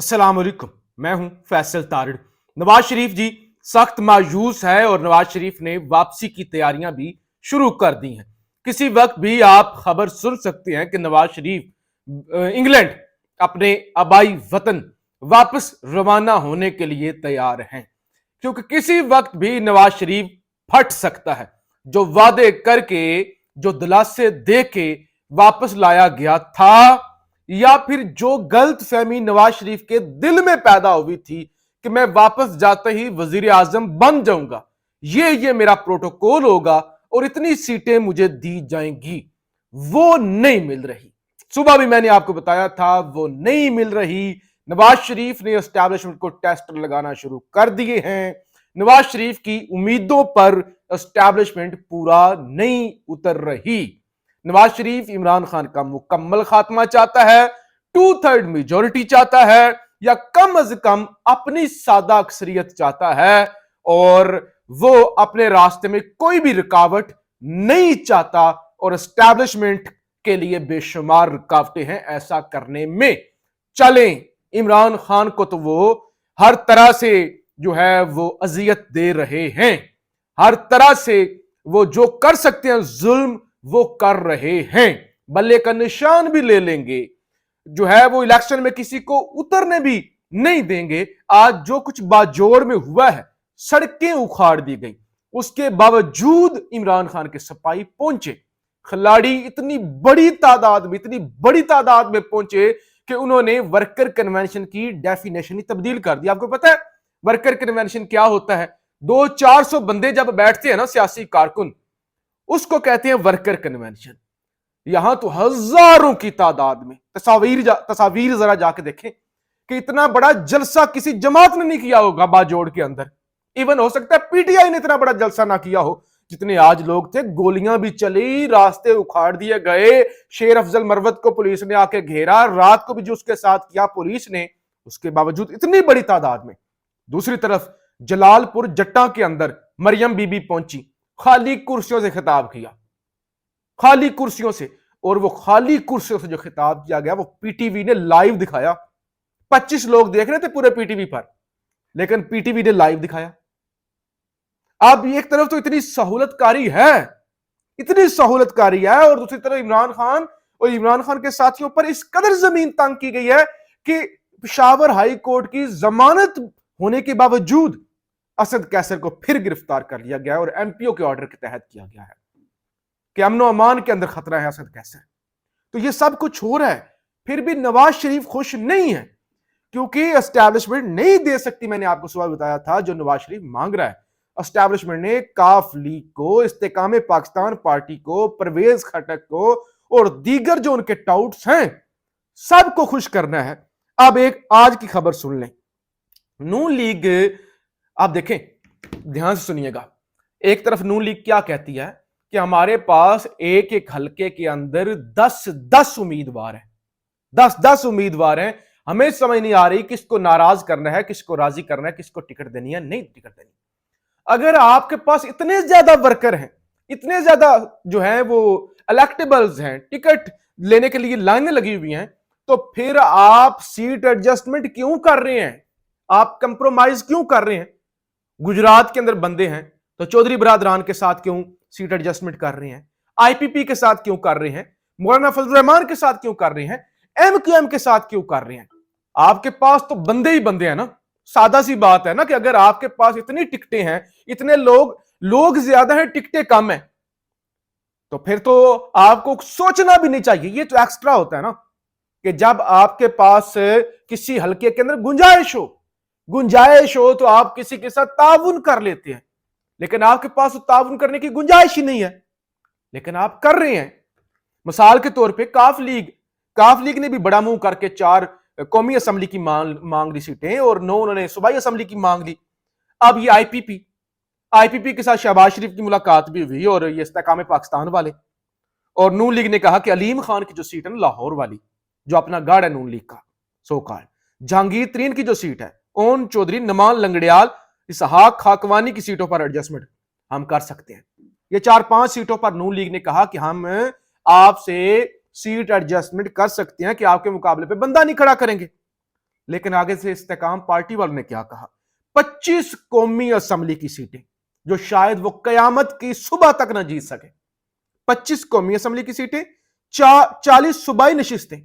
अस्सलाम वालेकुम। मैं हूं फैसल तारिड़। नवाज शरीफ जी सख्त मायूस है और नवाज शरीफ ने वापसी की तैयारियां भी शुरू कर दी हैं। किसी वक्त भी आप खबर सुन सकते हैं कि नवाज शरीफ इंग्लैंड अपने आबाई वतन वापस रवाना होने के लिए तैयार हैं, क्योंकि किसी वक्त भी नवाज शरीफ फट सकता है। जो वादे करके, जो दिलासे दे के वापस लाया गया था, या फिर जो गलत फहमी नवाज शरीफ के दिल में पैदा हुई थी कि मैं वापस जाते ही वजीर आजम बन जाऊंगा, ये मेरा प्रोटोकॉल होगा और इतनी सीटें मुझे दी जाएंगी, वो नहीं मिल रही। सुबह भी मैंने आपको बताया था वो नहीं मिल रही। नवाज शरीफ ने एस्टैब्लिशमेंट को टेस्ट लगाना शुरू कर दिए हैं। नवाज शरीफ की उम्मीदों पर एस्टैब्लिशमेंट पूरा नहीं उतर रही। नवाज शरीफ इमरान खान का मुकम्मल खात्मा चाहता है, 2/3 मेजोरिटी चाहता है, या कम अज कम अपनी सादा अक्सरियत चाहता है, और वो अपने रास्ते में कोई भी रुकावट नहीं चाहता। और एस्टैब्लिशमेंट के लिए बेशुमार रुकावटें हैं ऐसा करने में। चलें, इमरान खान को तो वो हर तरह से जो है वो अजियत दे रहे हैं, हर तरह से वो जो कर सकते हैं जुल्म वो कर रहे हैं। बल्ले का निशान भी ले लेंगे, जो है वो इलेक्शन में किसी को उतरने भी नहीं देंगे। आज जो कुछ बाजोड़ में हुआ है, सड़कें उखाड़ दी गई, उसके बावजूद इमरान खान के सिपाही पहुंचे। खिलाड़ी इतनी बड़ी तादाद में पहुंचे कि उन्होंने वर्कर कन्वेंशन की डेफिनेशन ही तब्दील कर दी। आपको पता है वर्कर कन्वेंशन क्या होता है? 200-400 बंदे जब बैठते हैं ना, सियासी कारकुन, उसको कहते हैं वर्कर कन्वेंशन। यहां तो हजारों की तादाद में तस्वीर जरा जाके देखें कि इतना बड़ा जलसा किसी जमात ने नहीं किया होगा बाजोड़ के अंदर। इवन हो सकता है पीटीआई ने इतना बड़ा जलसा ना किया हो। जितने आज लोग थे, गोलियां भी चली, रास्ते उखाड़ दिए गए, शेर अफजल मरवत को पुलिस ने आके घेरा, रात को भी जो उसके साथ किया पुलिस ने, उसके बावजूद इतनी बड़ी तादाद में। दूसरी तरफ जलालपुर जट्टा के अंदर मरियम बीबी पहुंची, खाली कुर्सियों से खिताब किया, खाली कुर्सियों से। और वो खाली कुर्सियों से जो खिताब किया गया वो पीटीवी ने लाइव दिखाया। 25 लोग देख रहे थे पूरे पीटीवी पर, लेकिन पीटीवी ने लाइव दिखाया। अब एक तरफ तो इतनी सहूलतकारी है, इतनी सहूलतकारी है, और दूसरी तरफ इमरान खान के साथियों पर इस कदर जमीन तंग की गई है कि पेशावर हाई कोर्ट की जमानत होने के बावजूद असद कैसर को फिर गिरफ्तार कर लिया गया और एमपीओ के ऑर्डर के तहत किया गया है कि अमनो अमान के अंदर खतरा है असद कैसर। तो ये सब कुछ हो रहा है, फिर भी नवाज शरीफ खुश नहीं है, क्योंकि एस्टैब्लिशमेंट नहीं दे सकती। मैंने आपको सुबह बताया था जो नवाज शरीफ मांग रहा है। एस्टैब्लिशमेंट ने काफ लीग को, इस्तेकाम पाकिस्तान पार्टी को, परवेज खटक को और दीगर जो उनके टाउट्स हैं सबको खुश करना है। अब एक आज की खबर सुन लें। नून लीग, आप देखें, ध्यान से सुनिएगा। एक तरफ नून लीग क्या कहती है कि हमारे पास एक एक हलके के अंदर 10 उम्मीदवार हैं, 10 उम्मीदवार हैं, हमें समझ नहीं आ रही किसको नाराज करना है, किसको राजी करना है, किसको टिकट देनी है, नहीं टिकट देनी। अगर आपके पास इतने ज्यादा वर्कर हैं, इतने ज्यादा जो है वो इलेक्टेबल्स हैं, टिकट लेने के लिए लाइनें लगी हुई हैं, तो फिर आप सीट एडजस्टमेंट क्यों कर रहे हैं? आप कंप्रोमाइज क्यों कर रहे हैं? गुजरात के अंदर बंदे हैं तो चौधरी बरादरान के साथ क्यों सीट एडजस्टमेंट कर रहे हैं? आईपीपी के साथ क्यों कर रहे हैं? मौलाना फजल रहमान के साथ क्यों कर रहे हैं? एमक्यूएम के साथ क्यों कर रहे हैं? आपके पास तो बंदे ही बंदे हैं ना। सादा सी बात है ना कि अगर आपके पास इतनी टिकटें हैं, इतने लोग ज्यादा हैं, टिकटें कम हैं, तो फिर तो आपको सोचना भी नहीं चाहिए। ये तो एक्स्ट्रा होता है ना कि जब आपके पास किसी हलके के अंदर गुंजाइश हो तो आप किसी के साथ ताउन कर लेते हैं, लेकिन आपके पास तो ताउन करने की गुंजाइश ही नहीं है, लेकिन आप कर रहे हैं। मिसाल के तौर पे काफ लीग ने भी बड़ा मुंह करके 4 कौमी असेंबली की मांग ली सीटें और 9 उन्होंने सूबाई असेंबली की मांग ली। अब ये आईपीपी के साथ शहबाज शरीफ की मुलाकात भी हुई और ये इस्तेकाम पाकिस्तान वाले, और नून लीग ने कहा कि अलीम खान की जो सीट है ना लाहौर वाली, जो अपना गढ़ है नून लीग का सोकाल, जहांगीर तरीन की जो सीट है, ओन चौधरी, नमान लंगड़ियाल, इसहाक खाकवानी की सीटों पर एडजस्टमेंट हम कर सकते हैं। ये 4-5 सीटों पर नून लीग ने कहा कि हम आपसे सीट एडजस्टमेंट कर सकते हैं कि आपके मुकाबले पे बंदा नहीं खड़ा करेंगे। लेकिन आगे से इस्तेकाम पार्टी वालों ने क्या कहा, 25 कौमी असेंबली की सीटें जो शायद वो कयामत की सुबह तक ना जीत सके, 25 कौमी असेंबली की सीटें, 40 सूबाई नशिस्तें,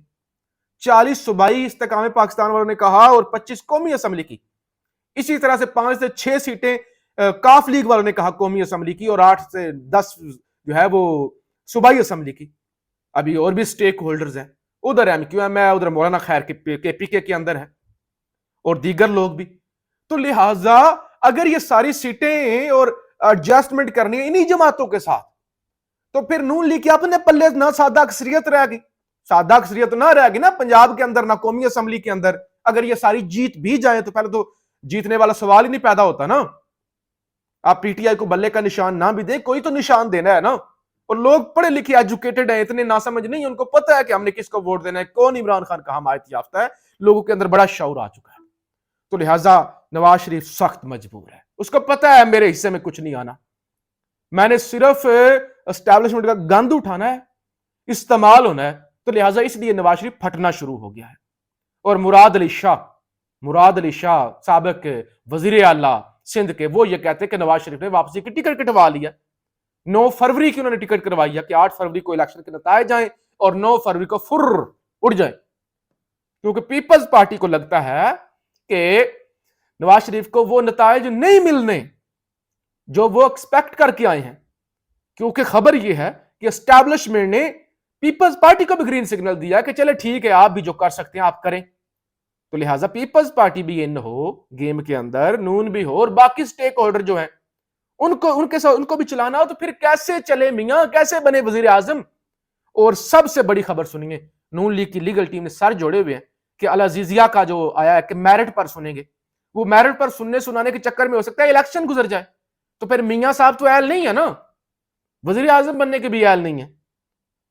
40 सूबाई इस्तेकाम पाकिस्तान वालों ने कहा और 25 कौमी असेंबली की। इसी तरह से 5 से 6 सीटें काफ लीग वालों ने कहा कौमी असेंबली की, और 8 से 10 जो है वो सूबाई असेंबली की। अभी और भी स्टेक होल्डर्स हैं, उधर MQM है, उधर मौलाना खैर के KPK के अंदर है और दीगर लोग भी। तो लिहाजा अगर ये सारी सीटें और एडजस्टमेंट करनी है इन्हीं जमातों के साथ, तो फिर नून लीग के अपने पल्ले ना सादा अक्सरियत रहेगी, सादा अक्सरियत ना रहेगी ना पंजाब के अंदर, ना कौमी असेंबली के अंदर। अगर ये सारी जीत भी जाए तो पहले तो जीतने वाला सवाल ही नहीं पैदा होता ना। आप PTI को बल्ले का निशान ना भी दें, कोई तो निशान देना है ना। और लोग पढ़े लिखे एजुकेटेड है, इतने नासमझ नहीं, उनको पता है कि हमने किसको वोट देना है, कौन इमरान खान का हमायत याफ्ता है। लोगों के अंदर बड़ा शऊर आ चुका है। तो लिहाजा नवाज शरीफ सख्त मजबूर है, उसको पता है मेरे हिस्से में कुछ नहीं आना, मैंने सिर्फ एस्टैब्लिशमेंट का गंद उठाना है, इस्तेमाल होना है। तो लिहाजा इसलिए नवाज शरीफ फटना शुरू हो गया है। और मुराद अली शाह साबिक वजीर आला सिंध के, वो ये कहते हैं कि नवाज शरीफ ने वापसी की टिकट कटवा लिया। 9 फरवरी की उन्होंने टिकट करवाई है कि 8 फरवरी को इलेक्शन के नतीजे जाएं और 9 फरवरी को फुर्र उड़ जाए, क्योंकि पीपल्स पार्टी को लगता है कि नवाज शरीफ को वो नतीजे नहीं मिलने जो वो एक्सपेक्ट करके आए हैं। क्योंकि खबर यह है कि एस्टैब्लिशमेंट ने पीपल्स पार्टी को भी ग्रीन सिग्नल दिया कि चले ठीक है, आप भी जो कर सकते हैं आप करें। तो लिहाजा पीपल्स पार्टी भी इन हो गेम के अंदर, नून भी हो, और बाकी स्टेक होल्डर जो हैं उनको भी चलाना हो, तो फिर कैसे चले मियां, कैसे बने वजीर आजम। और सबसे बड़ी खबर सुनिए, नून लीग की लीगल टीम ने सर जोड़े हुए हैं कि अल अजीजिया का जो आया है कि मेरिट पर सुनेंगे, वो मेरिट पर सुनने सुनाने के चक्कर में हो सकता है इलेक्शन गुजर जाए। तो फिर मियां साहब तो एल नहीं है ना, वजीर आजम बनने के भी एल नहीं है।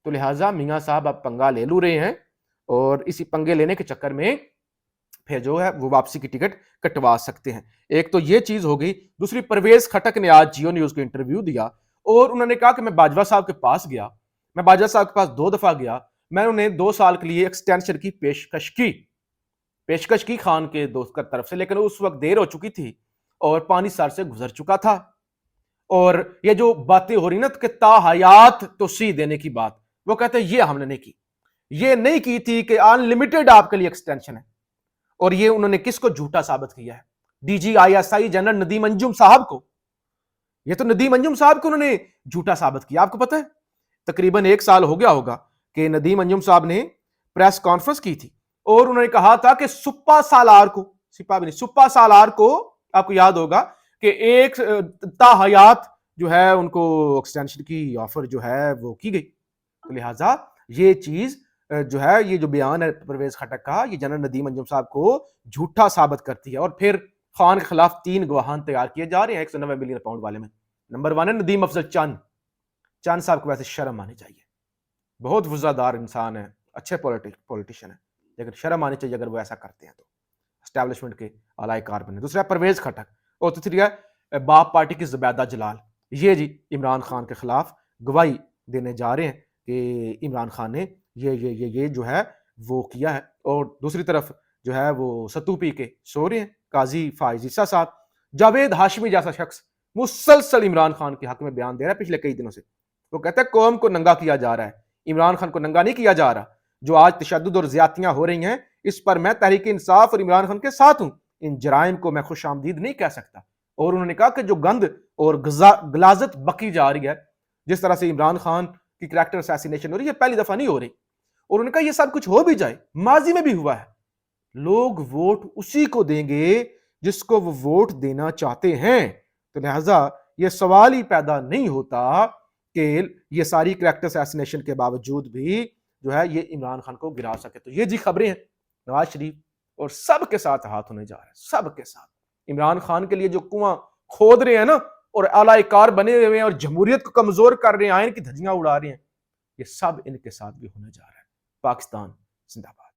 तो लिहाजा मियां साहब अब पंगा ले लू रहे हैं, और इसी पंगे लेने के चक्कर में फिर जो है वो वापसी की टिकट कटवा सकते हैं। एक तो ये चीज हो गई। दूसरी, परवेज खटक ने आज जियो न्यूज को इंटरव्यू दिया और उन्होंने कहा कि मैं बाजवा साहब के पास गया, मैं बाजवा साहब के पास 2 दफा गया, मैंने उन्हें 2 साल के लिए एक्सटेंशन की पेशकश की खान के दोस्त की तरफ से, लेकिन उस वक्त देर हो चुकी थी और पानी सर से गुजर चुका था। और ये जो बातें हो रही ना कि ताहयात तोसी देने की बात, वो कहते हैं ये हमने नहीं की, ये नहीं की थी कि अनलिमिटेड आपके लिए एक्सटेंशन है। और ये उन्होंने किसको झूठा साबित किया है? DG ISI general Nadeem Anjum साहब को। ये तो नदीम अंजुम साहब को उन्होंने झूठा साबित किया। आपको पता है तकरीबन 1 साल हो गया होगा कि नदीम अंजुम साहब ने प्रेस कॉन्फ्रेंस की थी और उन्होंने कहा था कि सुप्पा सालार को आपको याद होगा कि एक ताहयात जो है उनको एक्सटेंशन की ऑफर जो है वो की गई। तो लिहाजा ये चीज जो है, ये जो बयान है परवेज खटक का, ये जनरल नदीम अंजुम साहब को झूठा साबित करती है। और फिर खान के खिलाफ 3 गवाहान तैयार किए जा रहे हैं 190 मिलियन पाउंड वाले में। नंबर 1 है नदीम अफजल चंद साहब को वैसे शर्म आनी चाहिए, बहुत वफादार इंसान है, अच्छे पॉलिटिशियन है, लेकिन शर्म आनी चाहिए अगर वो ऐसा करते हैं तो एस्टैब्लिशमेंट के आला कार बने। दूसरा परवेज खटक, और तीसरी है बाप पार्टी की जुबैदा जलाल। ये जी इमरान खान के खिलाफ गवाही देने जा रहे हैं कि इमरान खान ने ये जो है वो किया है। और दूसरी तरफ जो है वो सत्तू पी के सो रहे हैं काजी फाइज ईसा साहब। जावेद हाशमी जैसा शख्स मुसलसल इमरान खान के हक में बयान दे रहा है पिछले कई दिनों से। वो कहता है कौम को नंगा किया जा रहा है, इमरान खान को नंगा नहीं किया जा रहा। जो आज तशद्दुद और ज्यादतियां हो रही हैं, इस पर मैं तहरीक इंसाफ और इमरान खान के साथ हूं, इन जराइम को मैं खुशामदीद नहीं कह सकता। और उन्होंने कहा कि जो गंद और गलाजत बकी जा रही है, जिस तरह से इमरान खान की कैरेक्टर असैसिनेशन हो रही है, पहली दफा नहीं हो रही। और उन्होंने कहा ये सब कुछ हो भी जाए, माजी में भी हुआ है, लोग वोट उसी को देंगे जिसको वो वोट देना चाहते हैं। तो लिहाजा ये सवाल ही पैदा नहीं होता कि ये सारी कैरेक्टर असैसिनेशन के बावजूद भी जो है ये इमरान खान को गिरा सके। तो ये जी खबरें हैं नवाज शरीफ और सबके साथ हाथ होने जा रहे हैं, सबके साथ। इमरान खान के लिए जो कुआं खोद रहे हैं ना, और आला कार बने हुए हैं और जमहूरियत को कमजोर कर रहे हैं, आयन की धज्जियां उड़ा रहे हैं, ये सब इनके साथ भी होने जा रहा है। पाकिस्तान जिंदाबाद।